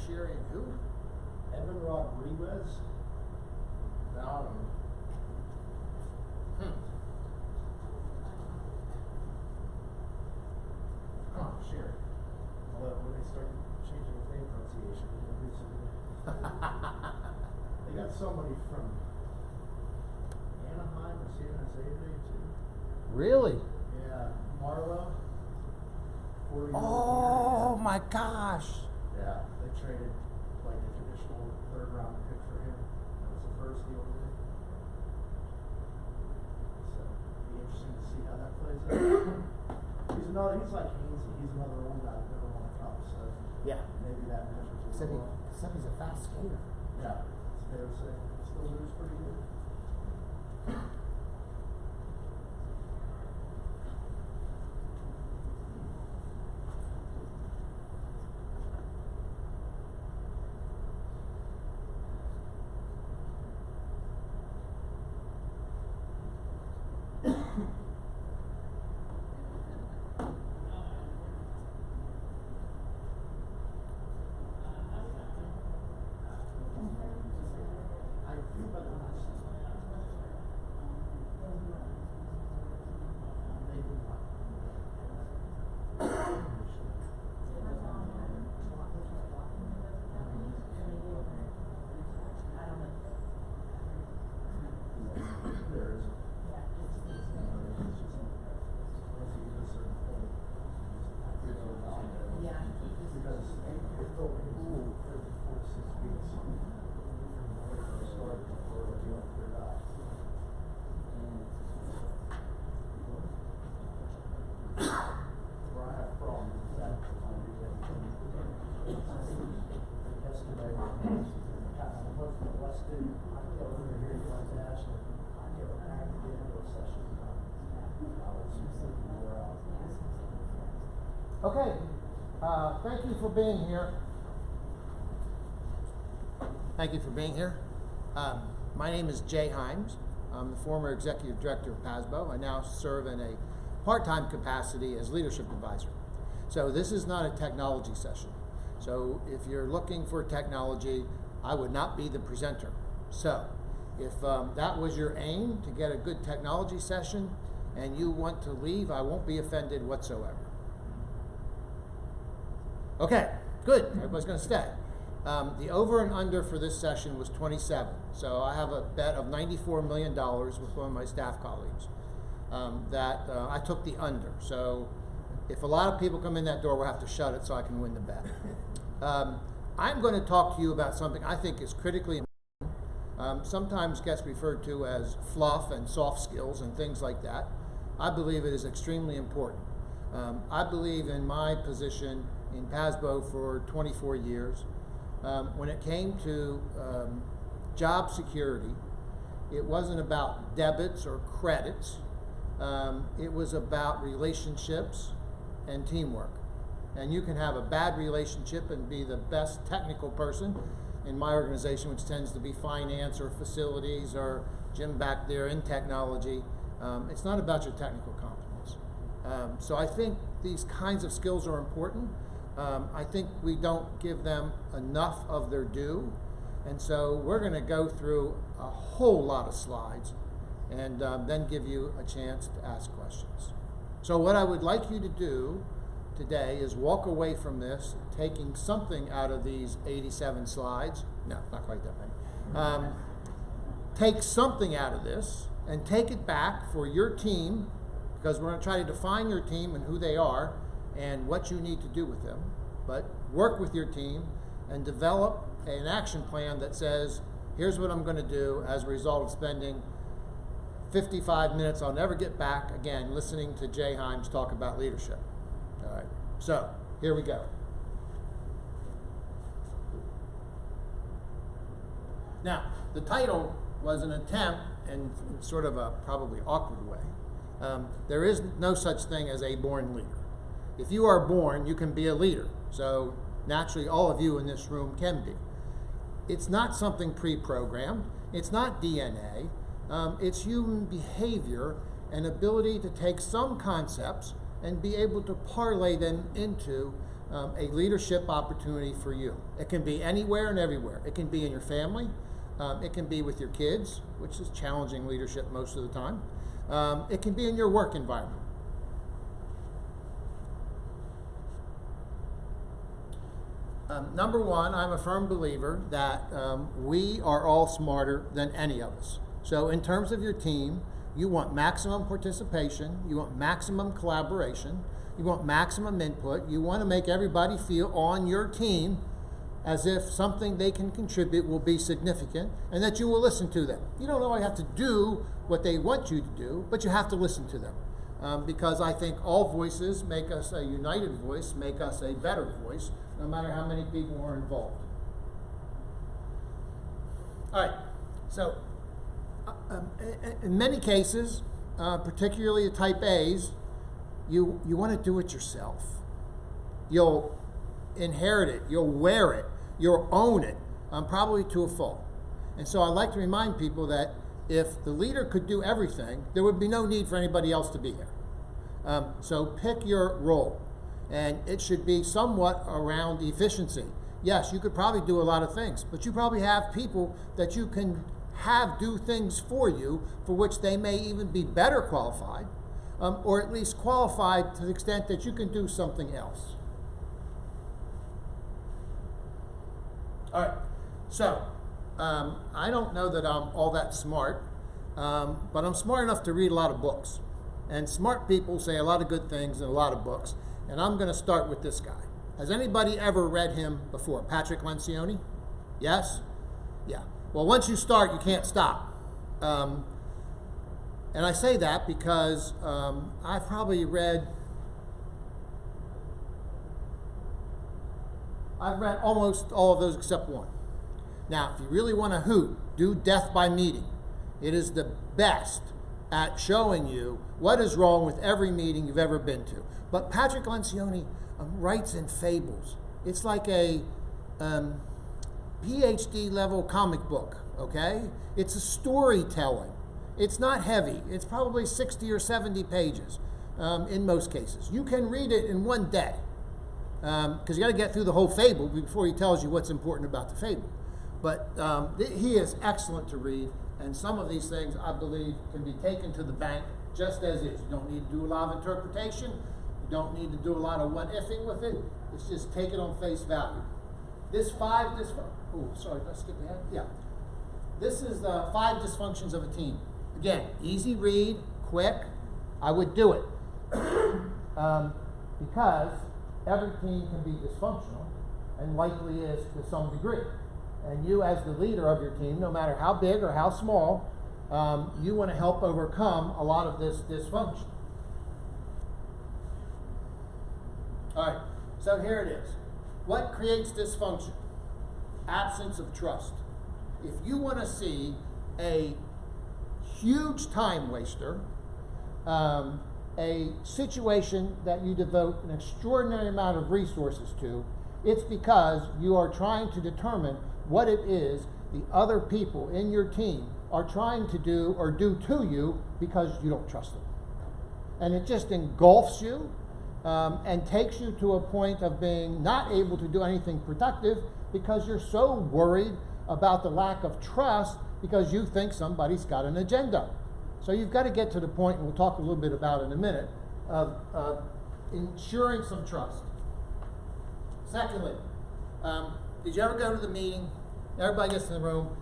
Sherry, and who? Evan Rodriguez. No. Oh, Sherry. Well, when they started changing the name pronunciation, they got somebody from Anaheim or San Jose too. Really? Yeah, Marla. Oh my gosh. Yeah, they traded like a traditional third-round pick for him. That was the first deal they did. So, it'll be interesting to see how that plays out. He's like Hainsey. He's another one guy that never won a cup. So Yeah. maybe that measures a Except little. he's a fast skater. Yeah, it's fair to say. Still moves pretty good. Okay, thank you for being here. Thank you for being here. My name is Jay Himes. I'm the former executive director of PASBO. I now serve in a part-time capacity as leadership advisor. So this is not a technology session. So if you're looking for technology, I would not be the presenter. So if that was your aim, to get a good technology session, and you want to leave, I won't be offended whatsoever. Okay, good. Everybody's going to stay. The over and under for this session was 27. So I have a bet of $94 million with one of my staff colleagues that I took the under. So if a lot of people come in that door, we'll have to shut it so I can win the bet. I'm going to talk to you about something I think is critically important. Sometimes gets referred to as fluff and soft skills and things like that. I believe it is extremely important. I believe in my position in PASBO for 24 years. When it came to job security, it wasn't about debits or credits. It was about relationships and teamwork. And you can have a bad relationship and be the best technical person in my organization, which tends to be finance or facilities or Jim back there in technology. It's not about your technical competence. So I think these kinds of skills are important. I think we don't give them enough of their due. And so we're going to go through a whole lot of slides and then give you a chance to ask questions. So what I would like you to do today is walk away from this taking something out of these 87 slides. No, not quite that many. Take something out of this and take it back for your team, because we're going to try to define your team and who they are and what you need to do with them. But work with your team and develop an action plan that says, here's what I'm going to do as a result of spending 55 minutes I'll never get back again listening to Jay Himes talk about leadership. All right, so here we go. Now, the title was an attempt, in sort of a probably awkward way. There is no such thing as a born leader. If you are born, you can be a leader. So naturally, all of you in this room can be. It's not something pre-programmed. It's not DNA. It's human behavior and ability to take some concepts and be able to parlay them into a leadership opportunity for you. It can be anywhere and everywhere. It can be in your family. It can be with your kids, which is challenging leadership most of the time. It can be in your work environment. Number one, I'm a firm believer that we are all smarter than any of us. So in terms of your team, you want maximum participation, you want maximum collaboration, you want maximum input, you want to make everybody feel on your team as if something they can contribute will be significant and that you will listen to them. You don't always have to do what they want you to do, but you have to listen to them. Because I think all voices make us a united voice, make us a better voice, no matter how many people are involved. All right, so in many cases, particularly the type A's, you want to do it yourself. You'll inherit it, you'll wear it, you'll own it, probably to a fault. And so I like to remind people that if the leader could do everything, there would be no need for anybody else to be here. So pick your role, and it should be somewhat around efficiency. Yes, you could probably do a lot of things, but you probably have people that you can have do things for you for which they may even be better qualified, or at least qualified to the extent that you can do something else. All right, so I don't know that I'm all that smart, but I'm smart enough to read a lot of books. And smart people say a lot of good things in a lot of books. And I'm going to start with this guy. Has anybody ever read him before? Patrick Lencioni? Yes? Yeah. Well, once you start, you can't stop. And I say that because I've probably read almost all of those except one. Now, if you really want to hoot, do Death by Meeting. It is the best at showing you what is wrong with every meeting you've ever been to. But Patrick Lencioni writes in fables. It's like a PhD level comic book, okay? It's a storytelling. It's not heavy. It's probably 60 or 70 pages in most cases. You can read it in one day because you got to get through the whole fable before he tells you what's important about the fable. But he is excellent to read, and some of these things, I believe, can be taken to the bank just as is. You don't need to do a lot of interpretation. You don't need to do a lot of what-ifing with it. It's just take it on face value. This did I skip ahead? Yeah. This is the 5 dysfunctions of a team. Again, easy read, quick. I would do it. Because every team can be dysfunctional and likely is to some degree. And you as the leader of your team, no matter how big or how small, you want to help overcome a lot of this dysfunction. All right, so here it is. What creates dysfunction? Absence of trust. If you want to see a huge time waster, a situation that you devote an extraordinary amount of resources to, it's because you are trying to determine what it is the other people in your team are trying to do or do to you because you don't trust them. And it just engulfs you and takes you to a point of being not able to do anything productive because you're so worried about the lack of trust because you think somebody's got an agenda. So you've got to get to the point, and we'll talk a little bit about it in a minute, of ensuring some trust. Secondly, did you ever go to the meeting, everybody gets in the room,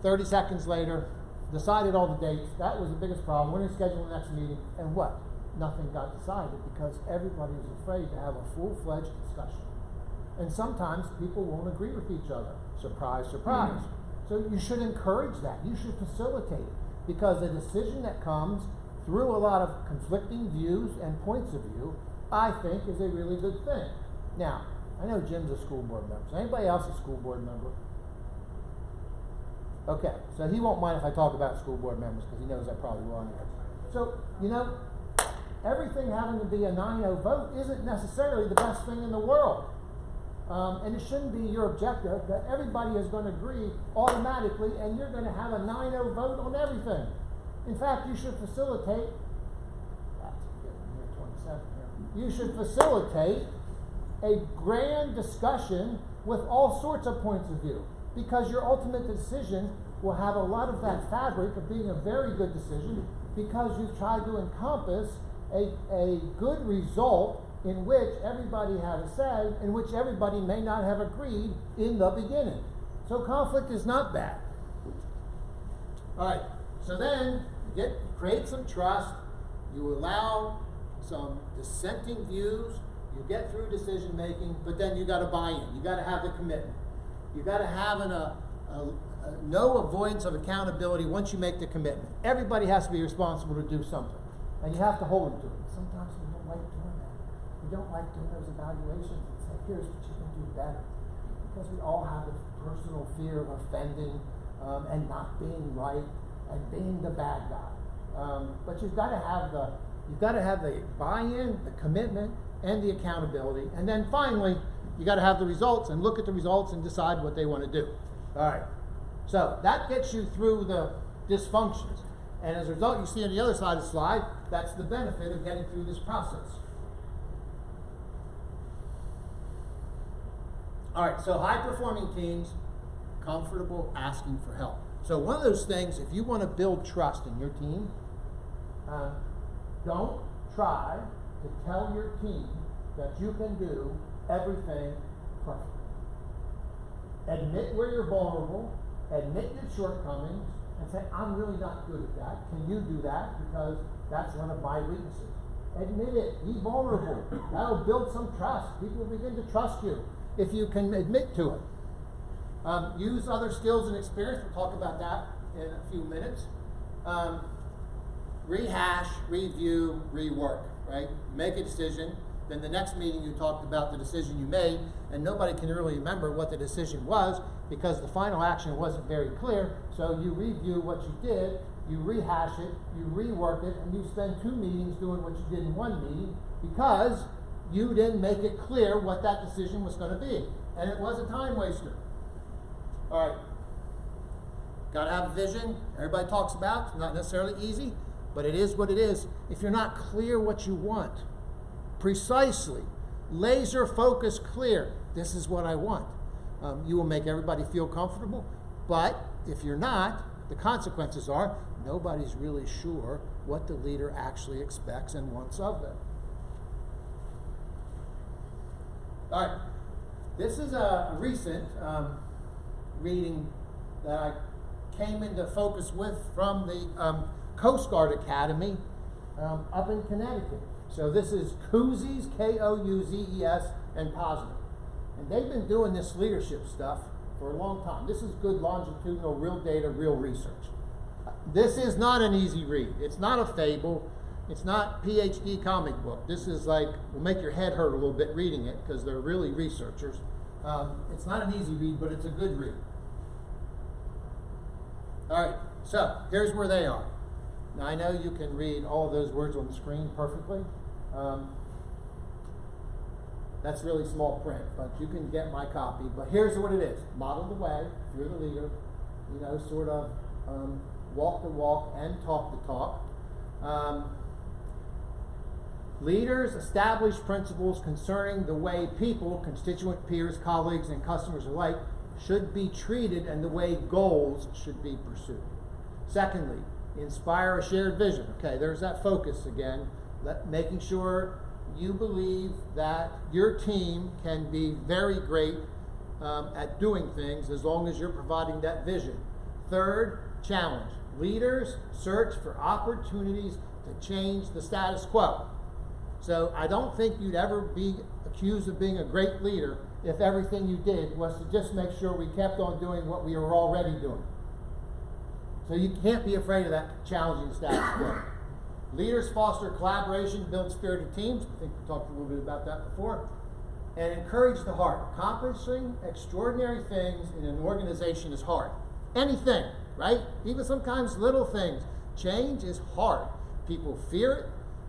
30 seconds later, decided all the dates, that was the biggest problem, we're going to schedule the next meeting, and what? Nothing got decided because everybody was afraid to have a full-fledged discussion. And sometimes people won't agree with each other. Surprise, surprise. So you should encourage that. You should facilitate it because a decision that comes through a lot of conflicting views and points of view, I think, is a really good thing. Now, I know Jim's a school board member. Is anybody else a school board member? Okay, so he won't mind if I talk about school board members because he knows I probably will anyway. So, you know, everything having to be a 9-0 vote isn't necessarily the best thing in the world. And it shouldn't be your objective that everybody is going to agree automatically and you're going to have a 9-0 vote on everything. In fact, you should facilitate, you should facilitate a grand discussion with all sorts of points of view, because your ultimate decision will have a lot of that fabric of being a very good decision, because you've tried to encompass a good result in which everybody had a say, in which everybody may not have agreed in the beginning. So conflict is not bad. All right, so then create some trust, you allow some dissenting views, you get through decision making, but then you got to buy in. You got to have the commitment. You got to have no avoidance of accountability once you make the commitment. Everybody has to be responsible to do something, and you have to hold them to it. Sometimes we don't like doing that. We don't like doing those evaluations and say, here's what you can do better, because we all have a personal fear of offending and not being right and being the bad guy. But you've got to have the buy-in, the commitment, and the accountability. And then finally, you got to have the results and look at the results and decide what they want to do. All right. So that gets you through the dysfunctions. And as a result, you see on the other side of the slide, that's the benefit of getting through this process. All right, so high-performing teams, comfortable asking for help. So one of those things, if you want to build trust in your team, don't try to tell your team that you can do everything perfectly. Admit where you're vulnerable, admit your shortcomings, and say, I'm really not good at that. Can you do that? Because that's one of my weaknesses. Admit it. Be vulnerable. That'll build some trust. People will begin to trust you if you can admit to it. Use other skills and experience. We'll talk about that in a few minutes. Rehash, review, rework, right? Make a decision. Then the next meeting you talked about the decision you made, and nobody can really remember what the decision was because the final action wasn't very clear. So you review what you did, you rehash it, you rework it, and you spend 2 meetings doing what you did in 1 meeting because you didn't make it clear what that decision was going to be. And it was a time waster. All right. Got to have a vision. Everybody talks about. It's not necessarily easy, but it is what it is. If you're not clear what you want, precisely, laser focus clear, this is what I want. You will make everybody feel comfortable, but if you're not, the consequences are nobody's really sure what the leader actually expects and wants of them. All right, this is a recent reading that I came into focus with from the Coast Guard Academy up in Connecticut. So this is Kouzes, Kouzes, and Positive. And they've been doing this leadership stuff for a long time. This is good longitudinal, real data, real research. This is not an easy read. It's not a fable. It's not PhD comic book. This is like, will make your head hurt a little bit reading it because they're really researchers. It's not an easy read, but it's a good read. All right, so here's where they are. Now I know you can read all of those words on the screen perfectly. That's really small print, but you can get my copy. But here's what it is. Model the way, if you're the leader, you know, sort of walk the walk and talk the talk. Leaders establish principles concerning the way people, constituent peers, colleagues, and customers alike should be treated and the way goals should be pursued. Secondly, inspire a shared vision. Okay, there's that focus again. Making sure you believe that your team can be very great at doing things as long as you're providing that vision. Third, challenge. Leaders search for opportunities to change the status quo. So I don't think you'd ever be accused of being a great leader if everything you did was to just make sure we kept on doing what we were already doing. So you can't be afraid of that challenging status quo. Leaders foster collaboration, build spirited teams. I think we talked a little bit about that before. And encourage the heart. Accomplishing extraordinary things in an organization is hard. Anything, right? Even sometimes little things. Change is hard. People fear it.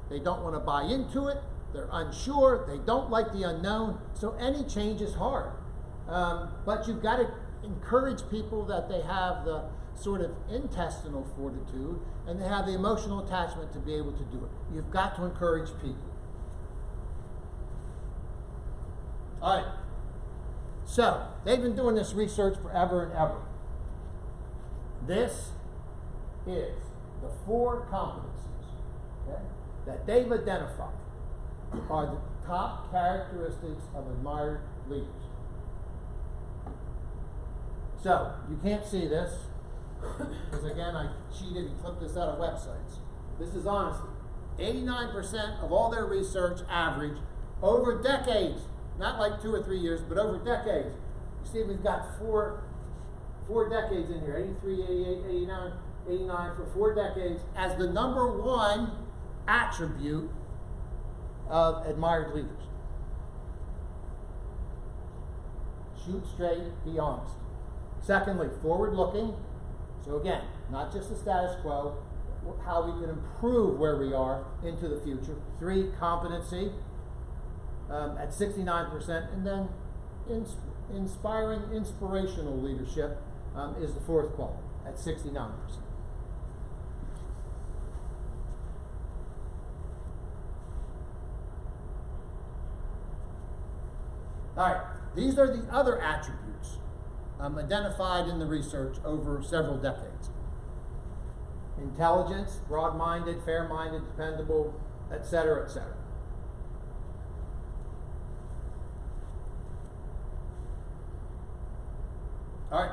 They don't want to buy into it. They're unsure. They don't like the unknown. So any change is hard. But you've got to encourage people that they have the sort of intestinal fortitude and they have the emotional attachment to be able to do it. You've got to encourage people. All right. So, they've been doing this research forever and ever. This is the 4 competencies, okay, that they've identified are the top characteristics of admired leaders. So, you can't see this, because again, I cheated and clipped this out of websites. This is honesty. 89% of all their research average over decades, not like 2 or 3 years, but over decades. You see, we've got four decades in here, 83, 88, 89, 89 for 4 decades as the number 1 attribute of admired leaders. Shoot straight, be honest. Secondly, forward-looking. So again, not just the status quo, how we can improve where we are into the future. 3, competency at 69%. And then inspiring, inspirational leadership is the 4th quality at 69%. All right, these are the other attributes identified in the research over several decades. Intelligence, broad-minded, fair-minded, dependable, etc., etc. All right,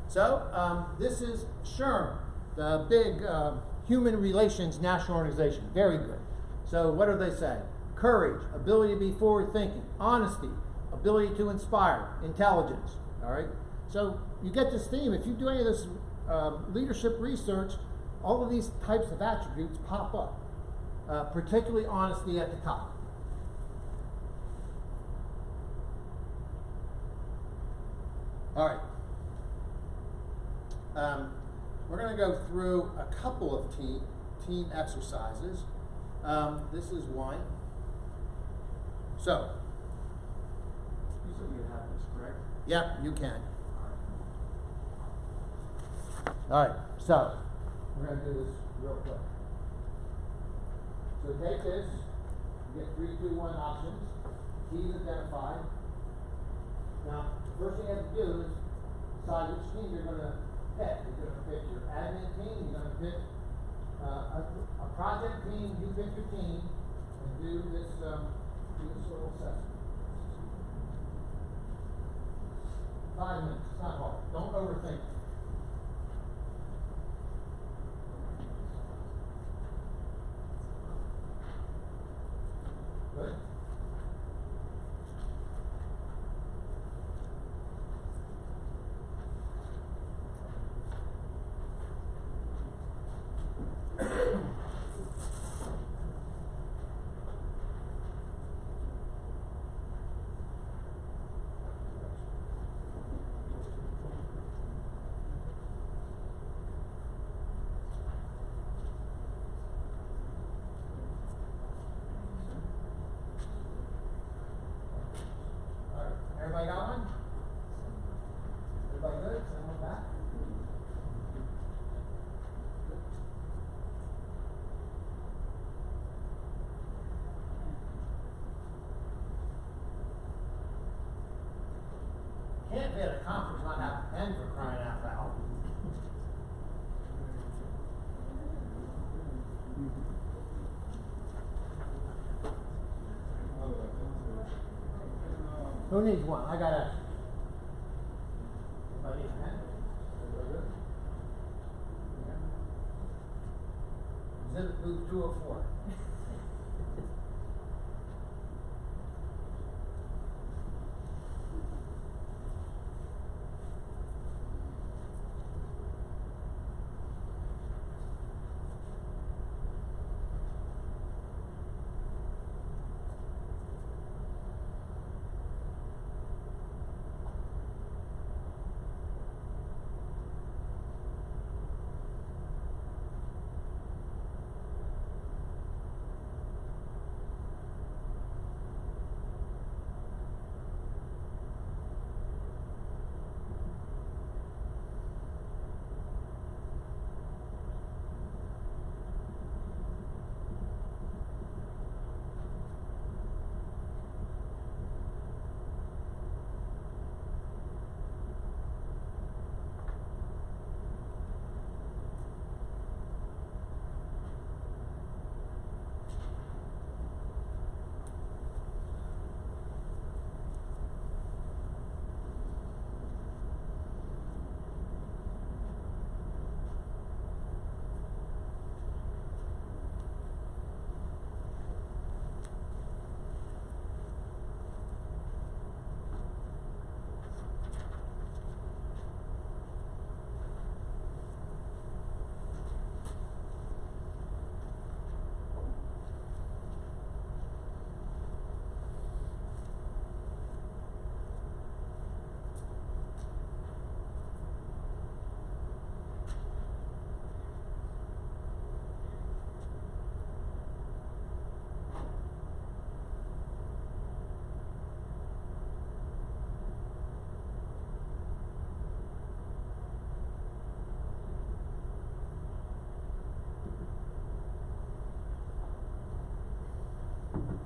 so this is SHRM, the big human relations national organization. Very good. So what do they say? Courage, ability to be forward-thinking, honesty, ability to inspire, intelligence. All right. So you get this theme. If you do any of this leadership research, all of these types of attributes pop up, particularly honesty at the top. All right. We're going to go through a couple of team exercises. This is one. So, You said you have this, correct? yep, you can. All right, so we're going to do this real quick. So take this, you get 3, 2, 1 options. Teams identified. Now, the first thing you have to do is decide which team you're going to pick. You're going to pick your admin team, you're going to pick a project team, you pick your team, and do this little assessment. 5 minutes, it's not hard. Don't overthink it. Good. Everybody got one? Everybody good? Send one back. Can't be at a conference not have a pen for crying out loud. Who needs one? I got extra. Anybody need a pen? Everybody good? Yeah. Exhibit booth 204.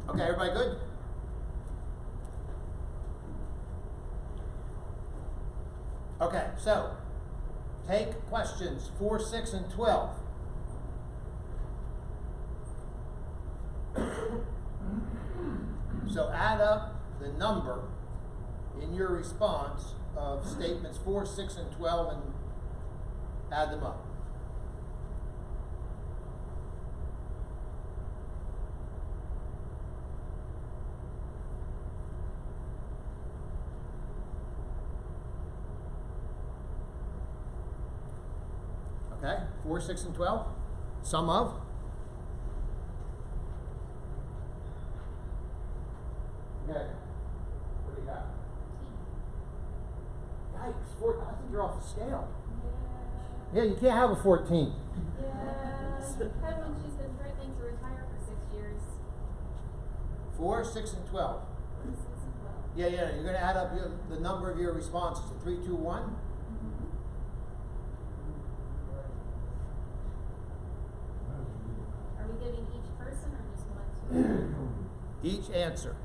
Okay, everybody good? Okay, so take questions 4, 6, and 12. So add up the number in your response of statements 4, 6, and 12 and add them up. Okay, 4, 6, and 12. Sum of? Okay. What do you got? Yikes, 4, I think you're off the scale. Yeah, you can't have a 14. Yeah, Kevin, she's been threatening to retire for 6 years. 4, 6, and 12. 6 and 12. Yeah, you're going to add up the number of your responses. 3, 2, 1. Are we giving each person or just one, two? Each answer.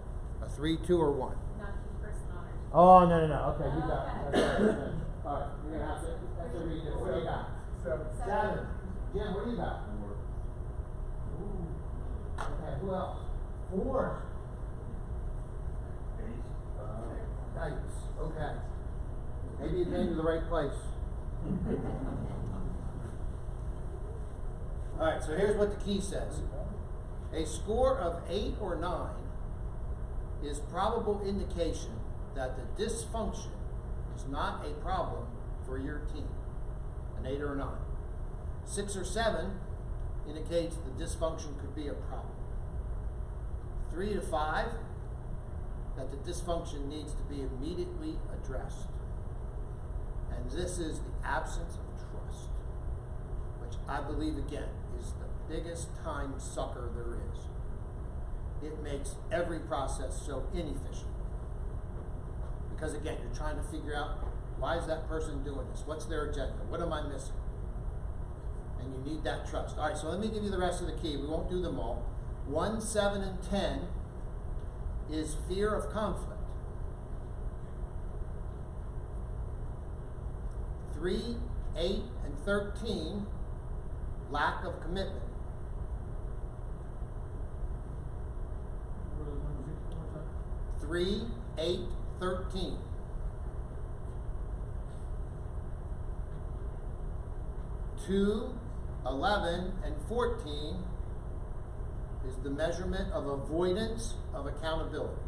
A 3, 2, or 1. Not each person honors. Oh, no. Okay, you got it. Okay. Okay. All right, you're going to have to, that's a read. What do you got? 7. Jim, what do you got? 4. Ooh. Okay, who else? 4. Yikes. Okay. Maybe you came to the right place. All right, so here's what the key says. A score of 8 or 9 is probable indication that the dysfunction is not a problem for your team. An 8 or a 9. 6 or 7 indicates the dysfunction could be a problem. 3 to 5, that the dysfunction needs to be immediately addressed. And this is the absence of trust, which I believe, again, is the biggest time sucker there is. It makes every process so inefficient. Because again, you're trying to figure out, why is that person doing this? What's their agenda? What am I missing? And you need that trust. All right, so let me give you the rest of the key. We won't do them all. 1, 7, and 10 is fear of conflict. 3, 8, and 13, lack of commitment. 3, 8, 13. 2, 11, and 14 is the measurement of avoidance of accountability.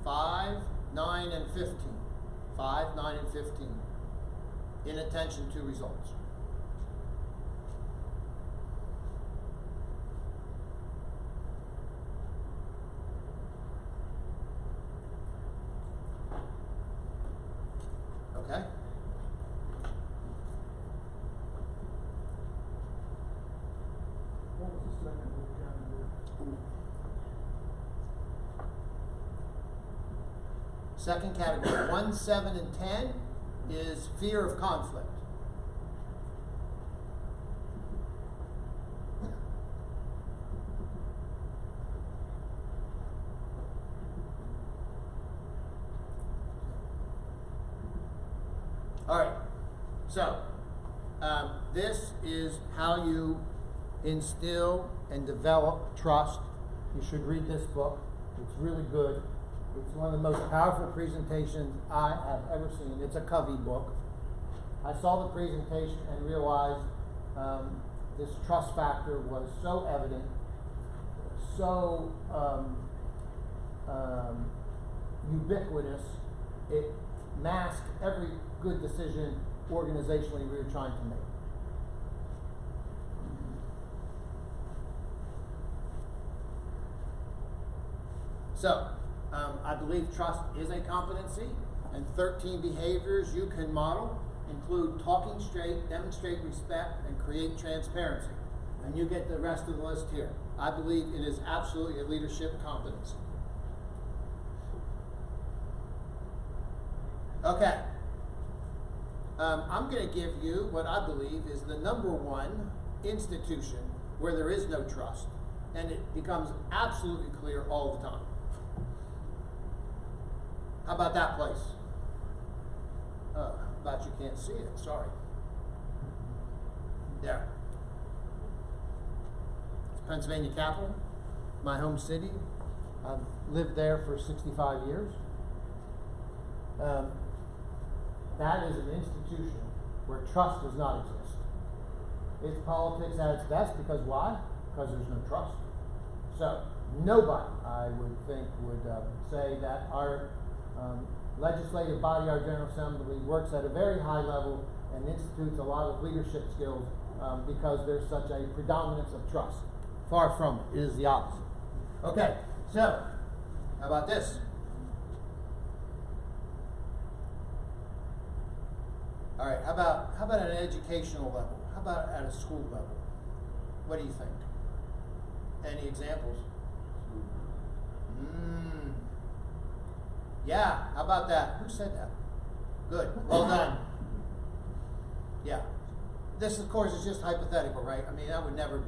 5, 9, and 15. 5, 9, and 15. Inattention to results. Okay? What was the second one we got to do? Second category, 1, 7, and 10 is fear of conflict. All right, so this is how you instill and develop trust. You should read this book. It's really good. It's one of the most powerful presentations I have ever seen. It's a Covey book. I saw the presentation and realized this trust factor was so evident, so ubiquitous, it masked every good decision organizationally we were trying to make. So, I believe trust is a competency, and 13 behaviors you can model include talking straight, demonstrate respect, and create transparency. And you get the rest of the list here. I believe it is absolutely a leadership competency. Okay. I'm going to give you what I believe is the number one institution where there is no trust, and it becomes absolutely clear all the time. How about that place? About you can't see it, sorry. There. It's Pennsylvania capital, my home city. I've lived there for 65 years. That is an institution where trust does not exist. It's politics at its best because why? Because there's no trust. So nobody, I would think, would say that our legislative body, our General Assembly, works at a very high level and institutes a lot of leadership skills because there's such a predominance of trust. Far from it. It is the opposite. Okay, so how about this? All right, how about at an educational level? How about at a school level? What do you think? Any examples? Yeah, how about that? Who said that? Good, well done. Yeah. This, of course, is just hypothetical, right? I mean, that would never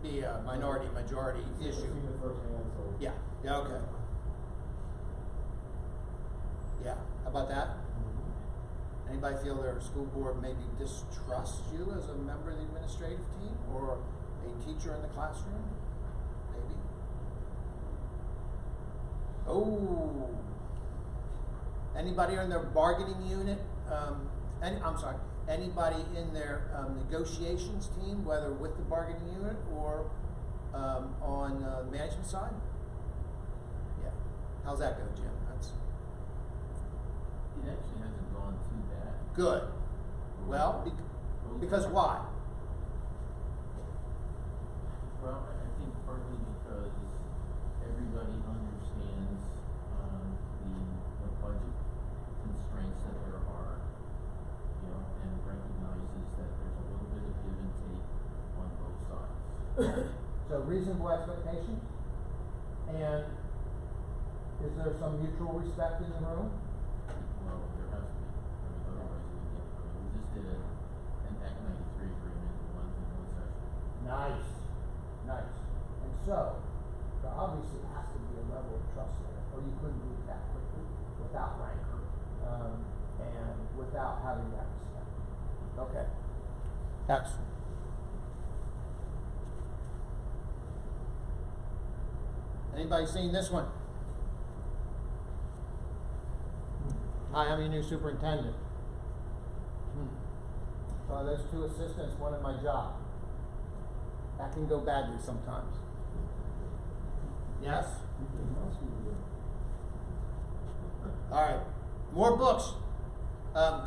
be a minority-majority issue. Yeah, yeah, okay. Yeah, how about that? Anybody feel their school board maybe distrusts you as a member of the administrative team or a teacher in the classroom? Maybe. Oh. Anybody in their bargaining unit? Anybody in their negotiations team, whether with the bargaining unit or on the management side? Yeah. How's that go, Jim? It actually hasn't gone too bad. Good. Well, because why? Well, I think partly because everybody understands the budget constraints that there are, you know, and recognizes that there's a little bit of give and take on both sides. So reasonable expectations, and is there some mutual respect in the room? Well, there has to be. I mean, otherwise we just did an Act 93 agreement in one session. Nice, nice. And so, there obviously has to be a level of trust there, or you couldn't move that quickly without rancor and without having that respect. Okay. Excellent. Anybody seen this one? Hi, I'm your new superintendent. So there's two assistants, one in my job. That can go badly sometimes. Yes? All right, more books.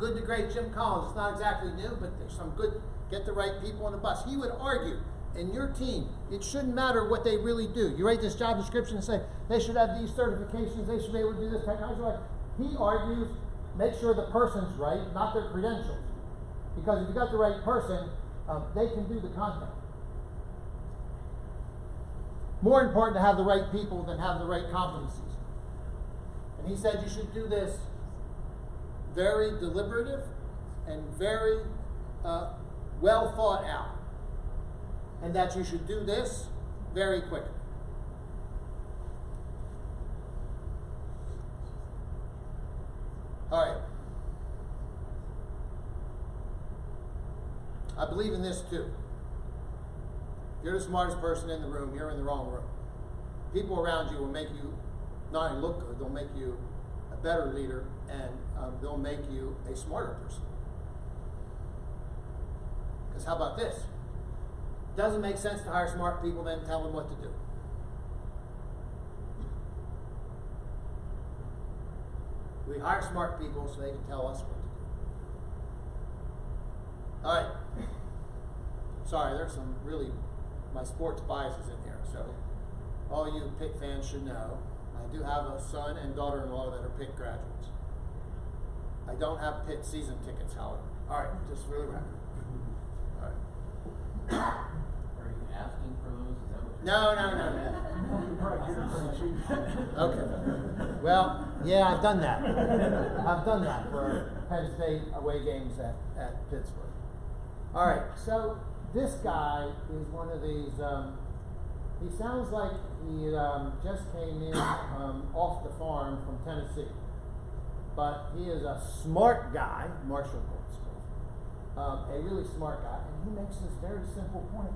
Good to Great Jim Collins. It's not exactly new, but there's some good, get the right people on the bus. He would argue, in your team, it shouldn't matter what they really do. You write this job description and say, they should have these certifications, they should be able to do this technology. He argues, make sure the person's right, not their credentials. Because if you got the right person, they can do the content. More important to have the right people than have the right competencies. And he said you should do this very deliberative and very well thought out. And that you should do this very quickly. All right. I believe in this too. If you're the smartest person in the room, you're in the wrong room. People around you will make you not only look good, they'll make you a better leader, and they'll make you a smarter person. Because how about this? It doesn't make sense to hire smart people, then tell them what to do. We hire smart people so they can tell us what to do. All right. Sorry, there's some really, my sports biases in here. So all you Pitt fans should know, I do have a son and daughter-in-law that are Pitt graduates. I don't have Pitt season tickets, however. All right, just for the record. All right. Are you asking for those? Is that what you're No. Okay. Well, yeah, I've done that. I've done that for Penn State away games at Pittsburgh. All right, so this guy is one of these, he sounds like he just came in off the farm from Tennessee. But he is a smart guy, Marshall Goldsmith, a really smart guy, and he makes this very simple point.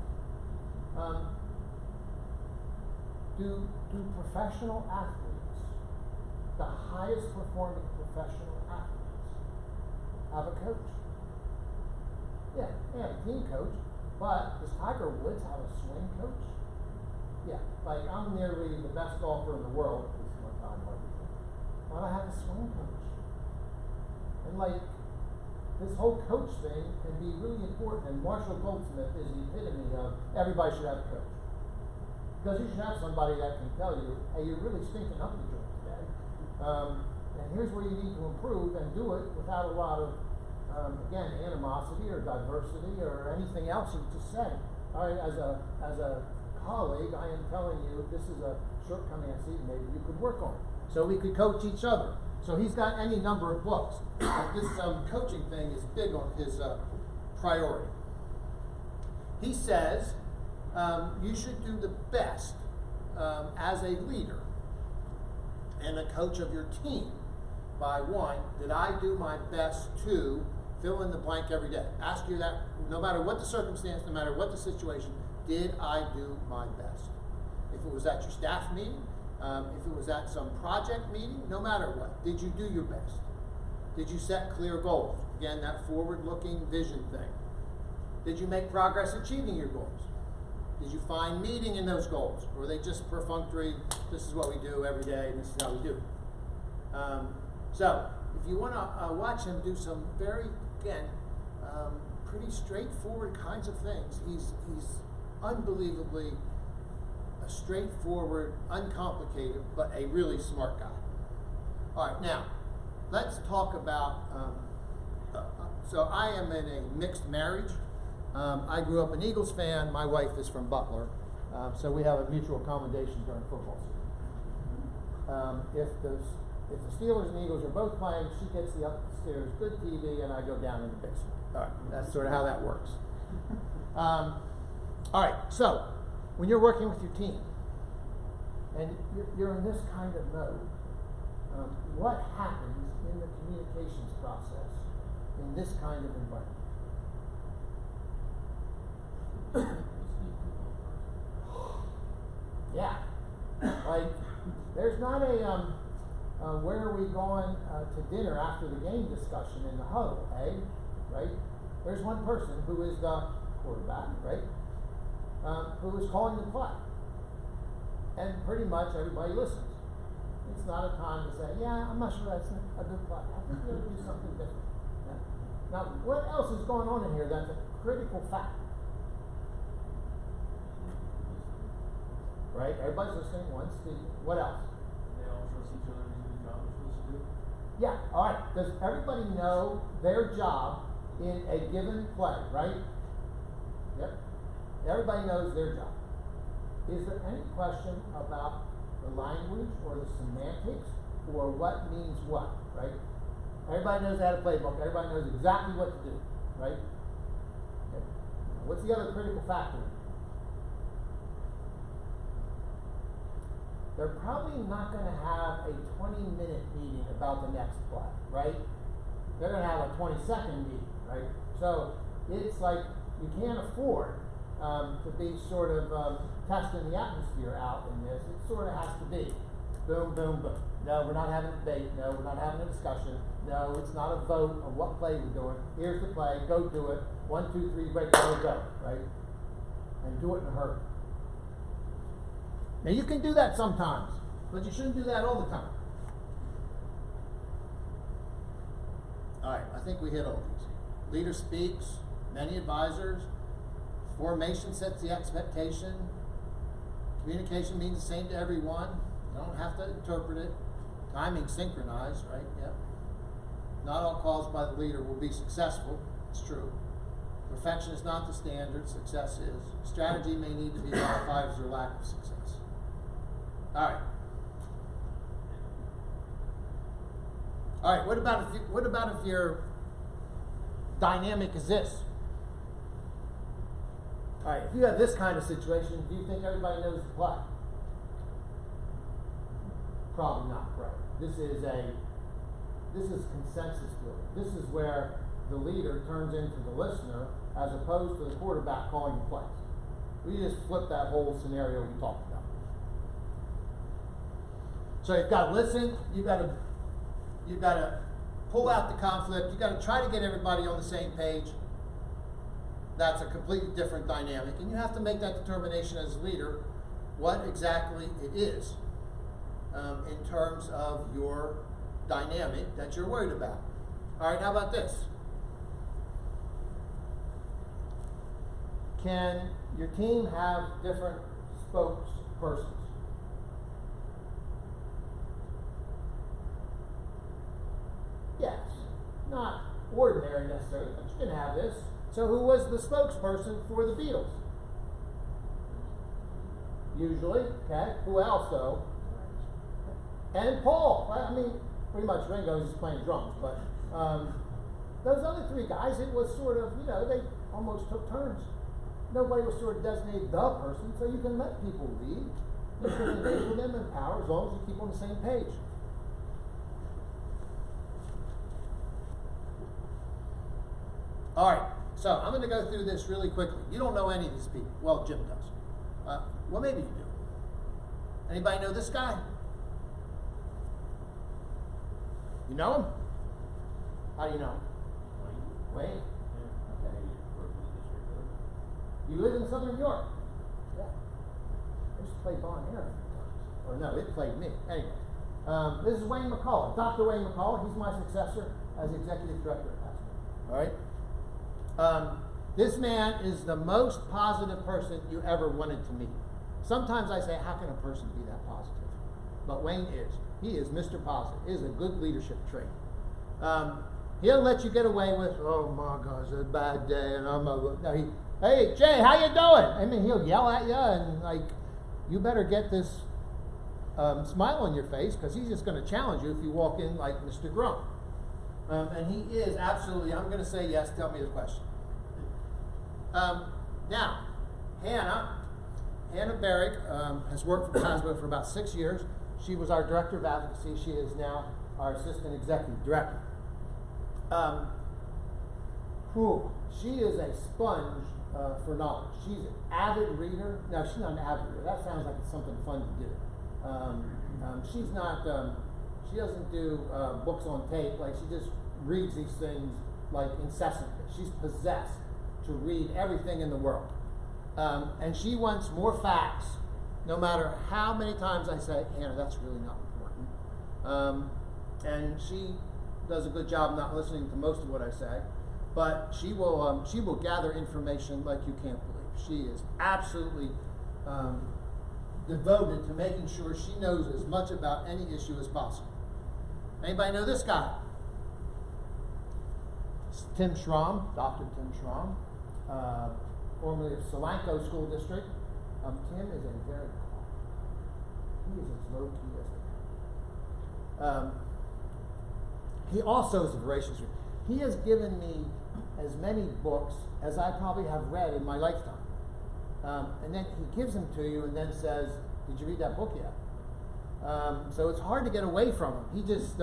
Do professional athletes, the highest performing professional athletes, have a coach? Yeah, they have a team coach, but does Tiger Woods have a swing coach? Yeah, like I'm nearly the best golfer in the world, at least one time, but I have a swing coach. And like, this whole coach thing can be really important, and Marshall Goldsmith is the epitome of everybody should have a coach. Because you should have somebody that can tell you, hey, you're really stinking up the joint today. And here's where you need to improve, and do it without a lot of, again, animosity or diversity or anything else. You just say, all right, as a colleague, I am telling you this is a shortcoming I see, maybe you could work on it. So we could coach each other. So he's got any number of books. This coaching thing is big on his priority. He says, you should do the best as a leader and a coach of your team by one, did I do my best to fill in the blank every day? Ask you that no matter what the circumstance, no matter what the situation, did I do my best? If it was at your staff meeting, if it was at some project meeting, no matter what, did you do your best? Did you set clear goals? Again, that forward-looking vision thing. Did you make progress achieving your goals? Did you find meaning in those goals? Or were they just perfunctory, this is what we do every day, and this is how we do it? So, if you want to watch him do some very, again, pretty straightforward kinds of things, he's unbelievably straightforward, uncomplicated, but a really smart guy. All right, now, let's talk about, so I am in a mixed marriage. I grew up an Eagles fan. My wife is from Butler. So we have a mutual accommodation during football season. If the Steelers and Eagles are both playing, she gets the upstairs good TV, and I go down in the basement. All right, that's sort of how that works. All right, so when you're working with your team, and you're in this kind of mode, what happens in the communications process in this kind of environment? Yeah, like there's not a where are we going to dinner after the game discussion in the huddle, hey? Right? There's one person who is the quarterback, right? Who is calling the play, and pretty much everybody listens. It's not a time to say, yeah, I'm not sure that's a good play. I think we ought to do something different. Yeah. Now, what else is going on in here that's a critical fact? Right? Everybody's listening once. What else? They all trust each other to do the job they're supposed to do. Yeah, all right. Does everybody know their job in a given play, right? Yep. Everybody knows their job. Is there any question about the language or the semantics or what means what, right? Everybody knows how to playbook. Everybody knows exactly what to do, right? Okay. What's the other critical factor? They're probably not going to have a 20-minute meeting about the next play, right? They're going to have a 20-second meeting, right? So it's like you can't afford to be sort of testing the atmosphere out in this. It sort of has to be boom, boom, boom. No, we're not having a debate. No, we're not having a discussion. No, it's not a vote on what play we're doing. Here's the play. Go do it. 1, 2, 3, break, go, right? And do it in a hurry. Now, you can do that sometimes, but you shouldn't do that all the time. All right, I think we hit all these. Leader speaks, many advisors, formation sets the expectation, communication means the same to everyone, you don't have to interpret it, timing synchronized, right? Yep. Not all calls by the leader will be successful, it's true. Perfection is not the standard, success is. Strategy may need to be modified as a lack of success. All right. All right, what about if your dynamic is this? All right, if you have this kind of situation, do you think everybody knows the play? Probably not, right? This is consensus building. This is where the leader turns into the listener as opposed to the quarterback calling the plays. We just flip that whole scenario we talked about. So you've got to listen. You've got to pull out the conflict. You've got to try to get everybody on the same page. That's a completely different dynamic, and you have to make that determination as a leader what exactly it is in terms of your dynamic that you're worried about. All right, how about this? Can your team have different spokespersons? Yes, not ordinary necessarily, but you can have this. So who was the spokesperson for the Beatles? Usually, okay. Who else though? And Paul. I mean, pretty much Ringo's just playing drums, but those other three guys, it was sort of, they almost took turns. Nobody was sort of designated the person, so you can let people lead. You can enable them in power as long as you keep on the same page. All right, so I'm going to go through this really quickly. You don't know any of these people. Well, Jim does. Well, maybe you do. Anybody know this guy? You know him? How do you know him? Wayne. Okay. You live in Southern New York? Yeah. I used to play Bon Air a few times. Or no, it played me. Anyway, this is Wayne McCullough. Dr. Wayne McCullough. He's my successor as executive director at Passport. All right? This man is the most positive person you ever wanted to meet. Sometimes I say, how can a person be that positive? But Wayne is. He is Mr. Positive. It is a good leadership trait. He'll let you get away with, oh my gosh, it's a bad day, and I'm over. No, hey Jay, how you doing? I mean, he'll yell at you, and you better get this smile on your face, because he's just going to challenge you if you walk in like Mr. Grump. And he is absolutely, I'm going to say yes, tell me the question. Now, Hannah Barrick has worked for Hasbro for about 6 years. She was our director of advocacy. She is now our assistant executive director. She is a sponge for knowledge. She's an avid reader. No, she's not an avid reader. That sounds like it's something fun to do. She's not, she doesn't do books on tape. She just reads these things incessantly. She's possessed to read everything in the world. And she wants more facts, no matter how many times I say, Hannah, that's really not important. And she does a good job not listening to most of what I say, but she will gather information like you can't believe. She is absolutely devoted to making sure she knows as much about any issue as possible. Anybody know this guy? Tim Schramm, Dr. Tim Schramm, formerly of Solanco School District. Tim is a very he is as low key as they come. He also is a voracious reader. He has given me as many books as I probably have read in my lifetime. And then he gives them to you and then says, did you read that book yet? So it's hard to get away from him. He just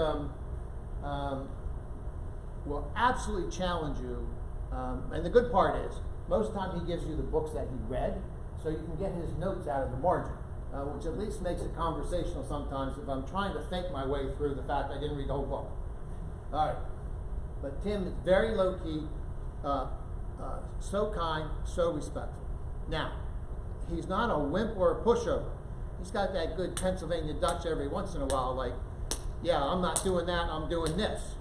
will absolutely challenge you. And the good part is, most of the time he gives you the books that he read, so you can get his notes out of the margin, which at least makes it conversational sometimes if I'm trying to think my way through the fact I didn't read the whole book. All right. But Tim is very low-key, so kind, so respectful. Now, he's not a wimp or a pushover. He's got that good Pennsylvania Dutch every once in a while, yeah, I'm not doing that, I'm doing this.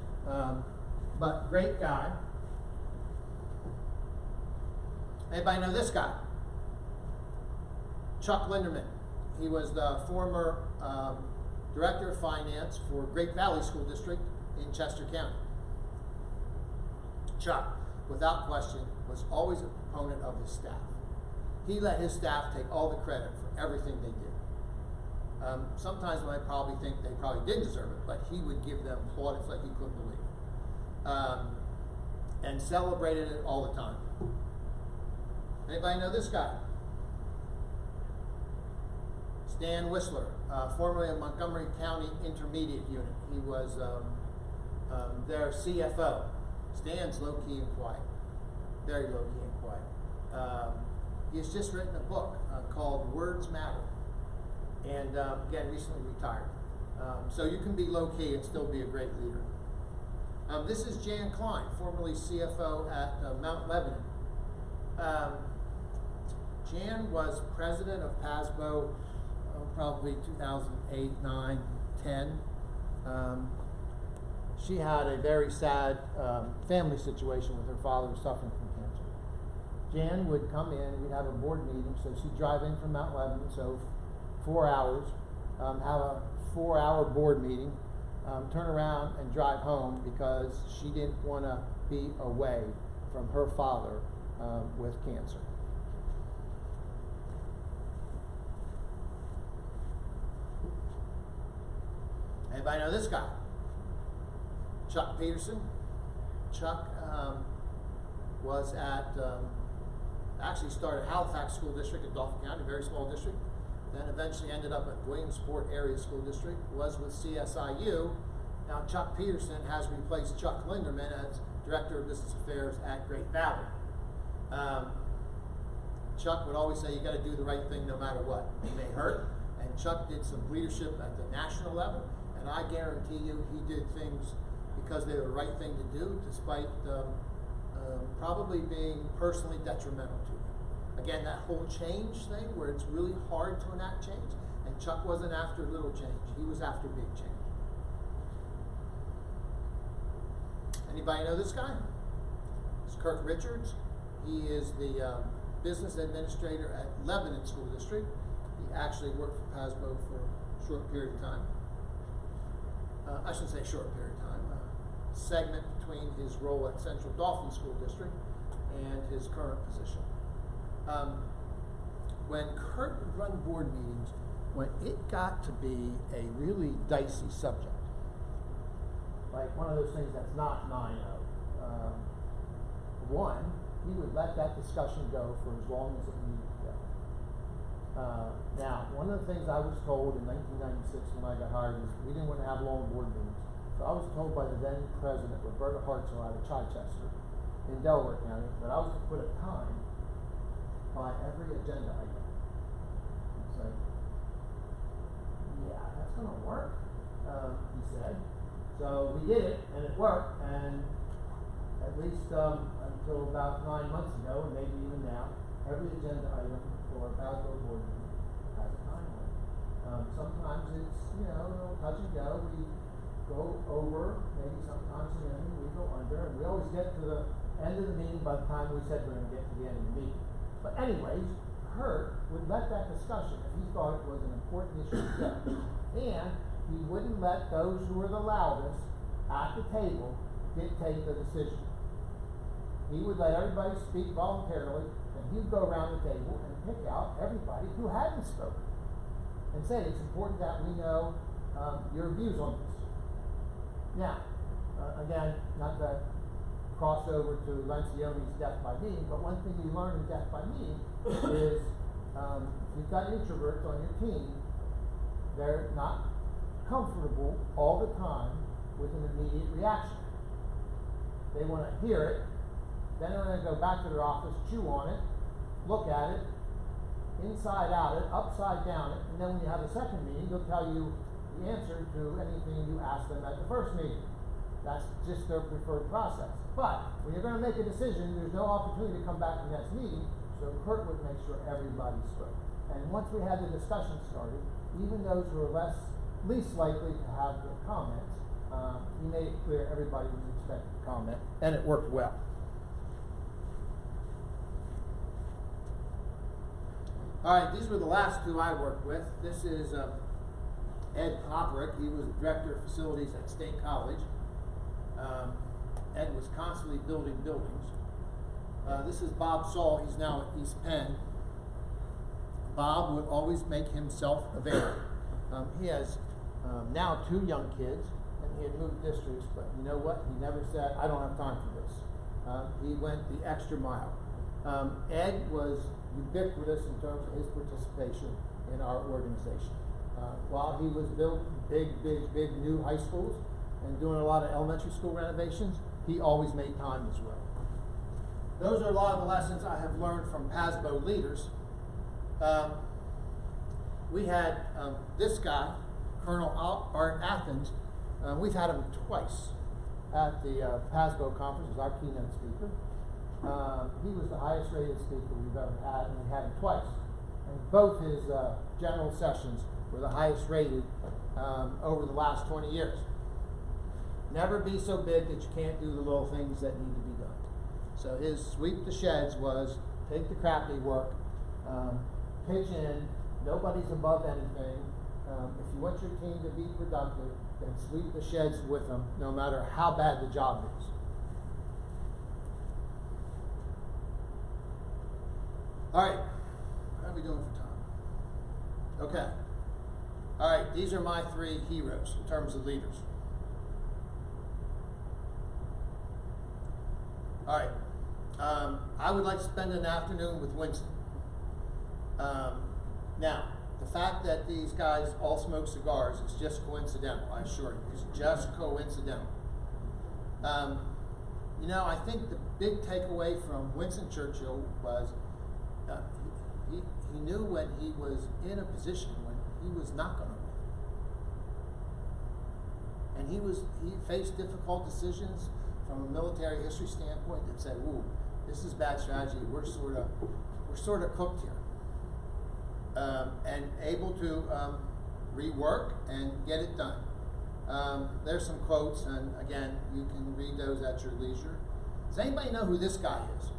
But great guy. Anybody know this guy? Chuck Linderman. He was the former Director of Finance for Great Valley School District in Chester County. Chuck, without question, was always a proponent of his staff. He let his staff take all the credit for everything they did. Sometimes I probably think they probably did deserve it, but he would give them plaudits like he couldn't believe. And celebrated it all the time. Anybody know this guy? Stan Whistler, formerly of Montgomery County Intermediate Unit. He was their CFO. Stan's low-key and quiet. Very low-key and quiet. He's just written a book called Words Matter. And again, recently retired. So you can be low-key and still be a great leader. This is Jan Klein, formerly CFO at Mount Lebanon. Jan was president of PASBO probably 2008, 9, 10. She had a very sad family situation with her father suffering from cancer. Jan would come in, we'd have a board meeting, so she'd drive in from Mount Lebanon, so 4 hours, have a 4-hour board meeting, turn around and drive home because she didn't want to be away from her father with cancer. Anybody know this guy? Chuck Peterson. Chuck was at, actually started Halifax School District in Dauphin County, a very small district. Then eventually ended up at Williamsport Area School District, was with CSIU. Now Chuck Peterson has replaced Chuck Linderman as Director of Business Affairs at Great Valley. Chuck would always say, you got to do the right thing no matter what. It may hurt. And Chuck did some leadership at the national level. And I guarantee you he did things because they were the right thing to do, despite probably being personally detrimental to him. Again, that whole change thing where it's really hard to enact change, and Chuck wasn't after little change, he was after big change. Anybody know this guy? It's Kurt Richards. He is the business administrator at Lebanon School District. He actually worked for PASBO for a short period of time. I shouldn't say short period of time, segment between his role at Central Dauphin School District and his current position. When Kurt would run board meetings, when it got to be a really dicey subject, like one of those things that's not 9-0, one, he would let that discussion go for as long as it needed to go. Now, one of the things I was told in 1996 when I got hired is we didn't want to have long board meetings. So I was told by the then president, Roberta Hartzell out of Chichester in Delaware County, that I was to put a time by every agenda item. It's like, yeah, that's going to work, he said. So we did it, and it worked, and at least until about 9 months ago, and maybe even now, every agenda item for a PASBO board meeting has a time limit. Sometimes it's, a little touch and go. We go over, maybe sometimes we go under, and we always get to the end of the meeting by the time we said we're going to get to the end of the meeting. But anyways, Kurt would let that discussion, if he thought it was an important issue to get, and he wouldn't let those who were the loudest at the table dictate the decision. He would let everybody speak voluntarily, and he'd go around the table and pick out everybody who hadn't spoken and say, it's important that we know your views on this. Now, again, not to cross over to Lencioni's Death by Meeting, but one thing you learn in Death by Meeting is if you've got introverts on your team, they're not comfortable all the time with an immediate reaction. They want to hear it, then they're going to go back to their office, chew on it, look at it, inside out it, upside down it, and then when you have a second meeting, they'll tell you the answer to anything you asked them at the first meeting. That's just their preferred process. But when you're going to make a decision, there's no opportunity to come back to the next meeting, so Kurt would make sure everybody spoke. And once we had the discussion started, even those who are least likely to have the comments, he made it clear everybody was expected to comment, and it worked well. All right, these were the last two I worked with. This is Ed Popperick. He was director of facilities at State College. Ed was constantly building buildings. This is Bob Saul. He's now at East Penn. Bob would always make himself available. He has now 2 young kids, and he had moved districts, but you know what? He never said, I don't have time for this. He went the extra mile. Ed was ubiquitous in terms of his participation in our organization. While he was building big new high schools and doing a lot of elementary school renovations, he always made time as well. Those are a lot of the lessons I have learned from PASBO leaders. We had this guy, Colonel Art Athens. We've had him twice at the PASBO conference as our keynote speaker. He was the highest rated speaker we've ever had, and we had him twice. And both his general sessions were the highest rated over the last 20 years. Never be so big that you can't do the little things that need to be done. So his sweep the sheds was take the crappy work, pitch in, nobody's above anything. If you want your team to be productive, then sweep the sheds with them, no matter how bad the job is. All right, how are we doing for time? Okay. All right, these are my 3 heroes in terms of leaders. All right, I would like to spend an afternoon with Winston. Now, the fact that these guys all smoke cigars is just coincidental, I assure you. It's just coincidental. You know, I think the big takeaway from Winston Churchill was he knew when he was in a position when he was not going to win. And he faced difficult decisions from a military history standpoint that said, "Ooh, this is bad strategy. We're sort of cooked here," and able to rework and get it done. There's some quotes, and again, you can read those at your leisure. Does anybody know who this guy is?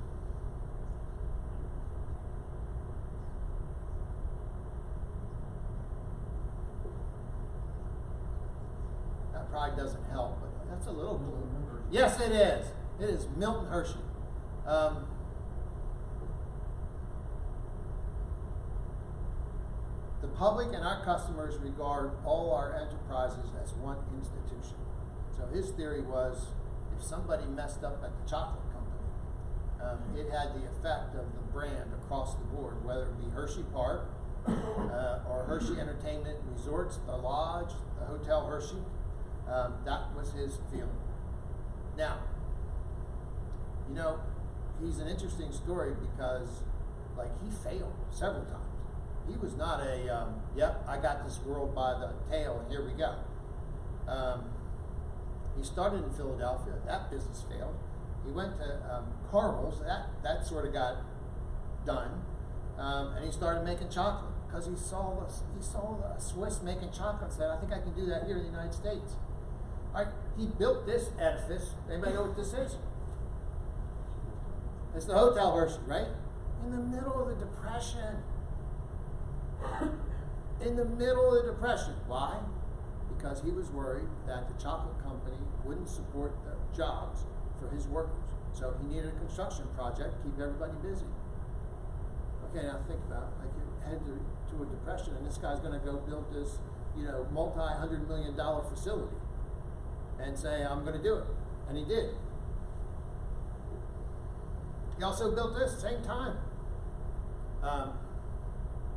That probably doesn't help, but that's a little clue. Yes, it is. It is Milton Hershey. The public and our customers regard all our enterprises as one institution. So his theory was, if somebody messed up at the chocolate company, it had the effect of the brand across the board, whether it be Hershey Park or Hershey Entertainment Resorts, the Lodge, the Hotel Hershey. That was his feeling. Now, you know, he's an interesting story because, like, he failed several times. He was not a, yep, I got this world by the tail and here we go. He started in Philadelphia. That business failed. He went to Carmel's. That sort of got done. And he started making chocolate because he saw a Swiss making chocolate and said, I think I can do that here in the United States. All right, he built this edifice. Anybody know what this is? It's the Hotel Hershey, right? In the middle of the Depression. In the middle of the Depression. Why? Because he was worried that the chocolate company wouldn't support the jobs for his workers. So he needed a construction project to keep everybody busy. Okay, now think about it. Like you head to a depression and this guy's gonna go build this, multi-$100 million facility and say, I'm gonna do it. And he did. He also built this at the same time.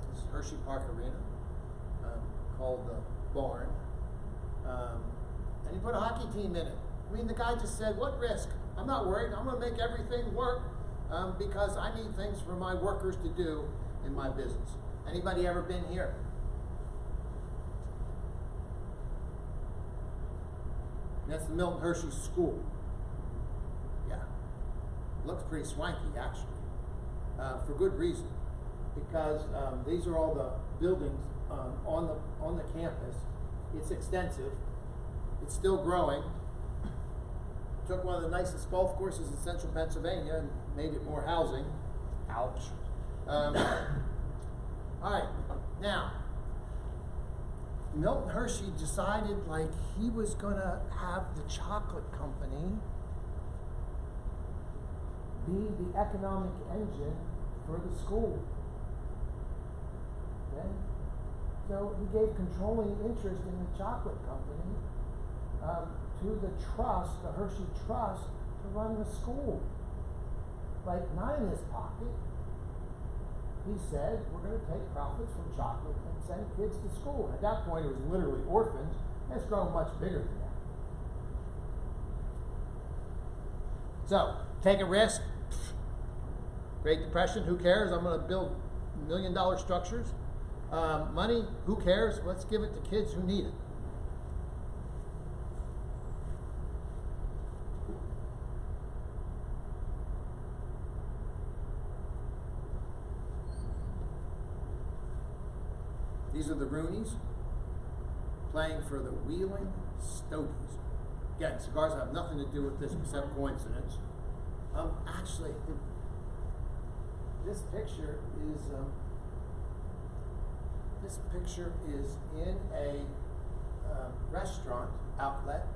This is Hershey Park Arena, called the Barn. And he put a hockey team in it. I mean, the guy just said, what risk? I'm not worried. I'm going to make everything work because I need things for my workers to do in my business. Anybody ever been here? That's the Milton Hershey School. Yeah. Looks pretty swanky, actually, for good reason. Because these are all the buildings on the campus. It's extensive. It's still growing. Took one of the nicest golf courses in central Pennsylvania and made it more housing. Ouch. All right, now, Milton Hershey decided like he was gonna have the chocolate company be the economic engine for the school. Okay? he gave controlling interest in the chocolate company to the trust, the Hershey Trust, to run the school. Like, not in his pocket. He said, we're going to take profits from chocolate and send kids to school. At that point, it was literally orphans, and it's grown much bigger than that. So, take a risk. Great Depression, who cares? I'm going to build $1 million structures. Money, who cares? Let's give it to kids who need it. These are the Roonies playing for the Wheeling Stogies. Again, cigars have nothing to do with this except coincidence. Actually, this picture is in a restaurant outlet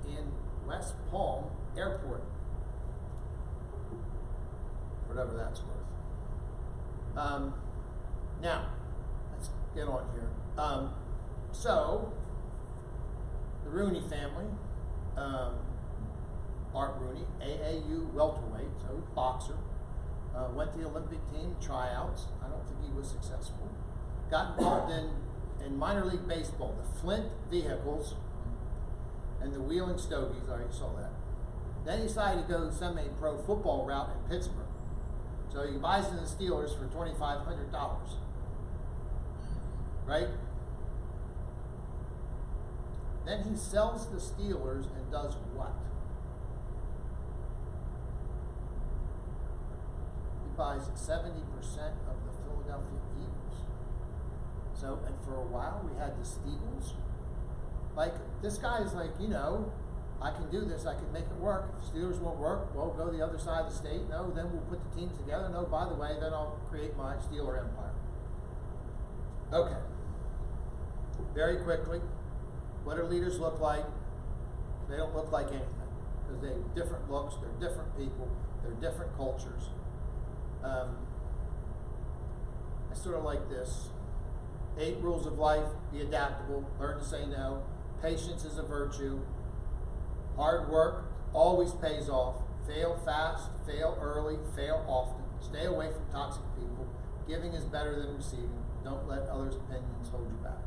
in West Palm Airport, whatever that's worth. Now, let's get on here. So, the Rooney family, Art Rooney, AAU welterweight, so boxer, went to the Olympic team tryouts. I don't think he was successful. Got involved in minor league baseball, the Flint Vehicles and the Wheeling Stogies. I already saw that. Then he decided to go semi-pro football route in Pittsburgh. So he buys in the Steelers for $2,500. Right? Then he sells the Steelers and does what? He buys 70% of the Philadelphia Eagles. So, and for a while we had the Steagles. Like, this guy's like, you know, I can do this, I can make it work. If the Steelers won't work, well, go the other side of the state. No, then we'll put the teams together. No, by the way, then I'll create my Steeler empire. Okay. Very quickly, what do leaders look like? They don't look like anything because they have different looks, they're different people, they're different cultures. I sort of like this. 8 rules of life: be adaptable, learn to say no, patience is a virtue, hard work always pays off, fail fast, fail early, fail often, stay away from toxic people, giving is better than receiving, don't let others' opinions hold you back.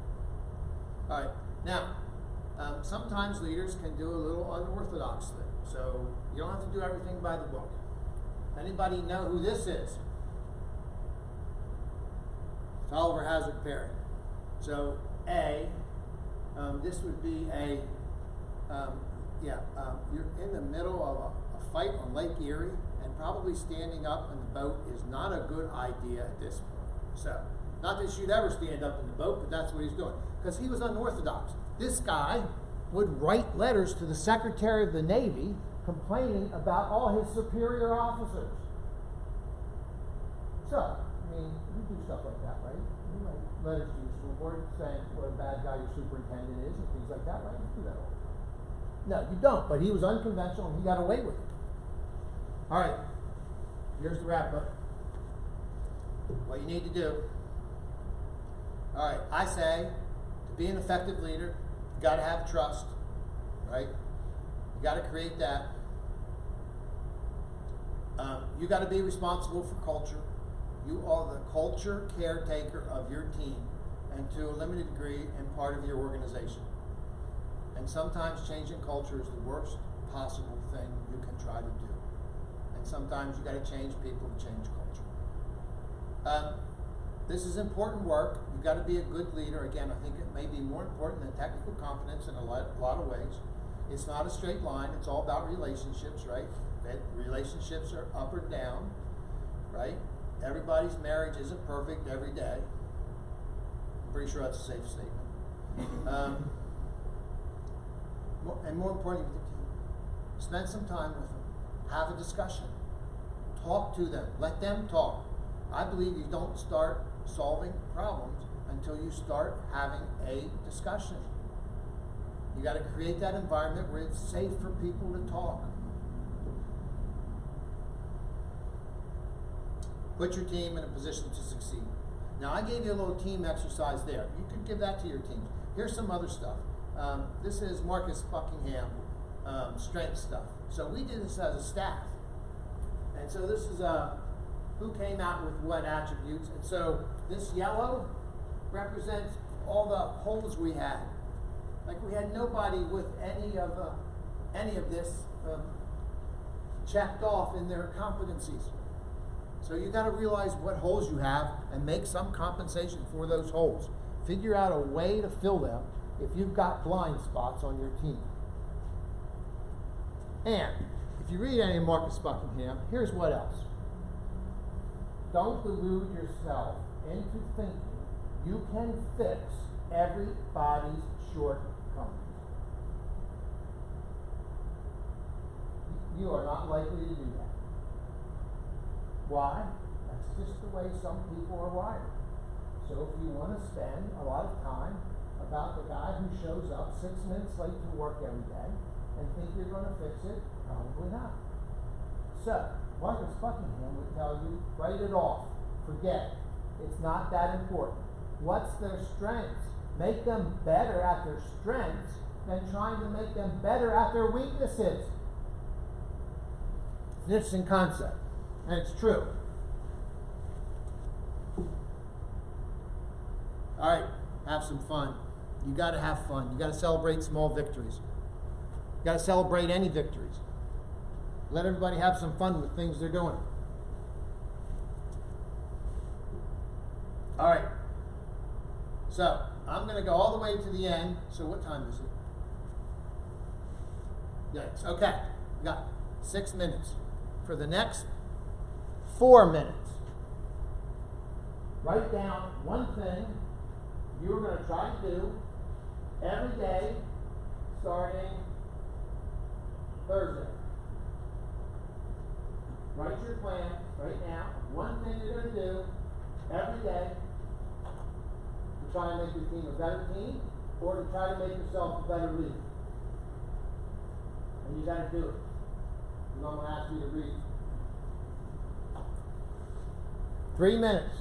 All right, now, sometimes leaders can do a little unorthodox thing, so you don't have to do everything by the book. Anybody know who this is? It's Oliver Hazard Perry. So this would be you're in the middle of a fight on Lake Erie, and probably standing up in the boat is not a good idea at this point. So, not that you'd ever stand up in the boat, but that's what he's doing. Because he was unorthodox. This guy would write letters to the Secretary of the Navy complaining about all his superior officers. So, I mean, you do stuff like that, right? You write letters to your school board saying what a bad guy your superintendent is and things like that, right? You do that all the time. No, you don't, but he was unconventional and he got away with it. All right, here's the wrap up. What you need to do. All right, I say to be an effective leader, you got to have trust, right? You got to create that. You got to be responsible for culture. You are the culture caretaker of your team, and to a limited degree, and part of your organization. And sometimes changing culture is the worst possible thing you can try to do. And sometimes you got to change people to change culture. This is important work. You've got to be a good leader. Again, I think it may be more important than technical competence in a lot of ways. It's not a straight line. It's all about relationships, right? Relationships are up or down, right? Everybody's marriage isn't perfect every day. I'm pretty sure that's a safe statement. And more importantly with the team, spend some time with them. Have a discussion. Talk to them. Let them talk. I believe you don't start solving problems until you start having a discussion. You got to create that environment where it's safe for people to talk. Put your team in a position to succeed. Now, I gave you a little team exercise there. You could give that to your teams. Here's some other stuff. This is Marcus Buckingham strength stuff. So we did this as a staff. And so this is who came out with what attributes. And so this yellow represents all the holes we had. Like we had nobody with any of this checked off in their competencies. So you got to realize what holes you have and make some compensation for those holes. Figure out a way to fill them if you've got blind spots on your team. And if you read any of Marcus Buckingham, here's what else. Don't delude yourself into thinking you can fix everybody's shortcomings. You are not likely to do that. Why? That's just the way some people are wired. So if you want to spend a lot of time about the guy who shows up 6 minutes late to work every day and think you're going to fix it, probably not. So, Marcus Buckingham would tell you, write it off. Forget it. It's not that important. What's their strengths? Make them better at their strengths than trying to make them better at their weaknesses. It's an interesting concept, and it's true. All right, have some fun. You got to have fun. You got to celebrate small victories. You got to celebrate any victories. Let everybody have some fun with things they're doing. All right. So, I'm going to go all the way to the end. So, what time is it? Yikes. Okay. We got 6 minutes. For the next 4 minutes, write down one thing you're going to try to do every day starting Thursday. Write your plan right now. One thing you're going to do every day to try and make your team a better team or to try to make yourself a better leader. And you got to do it. And I'm going to ask you to read. 3 minutes.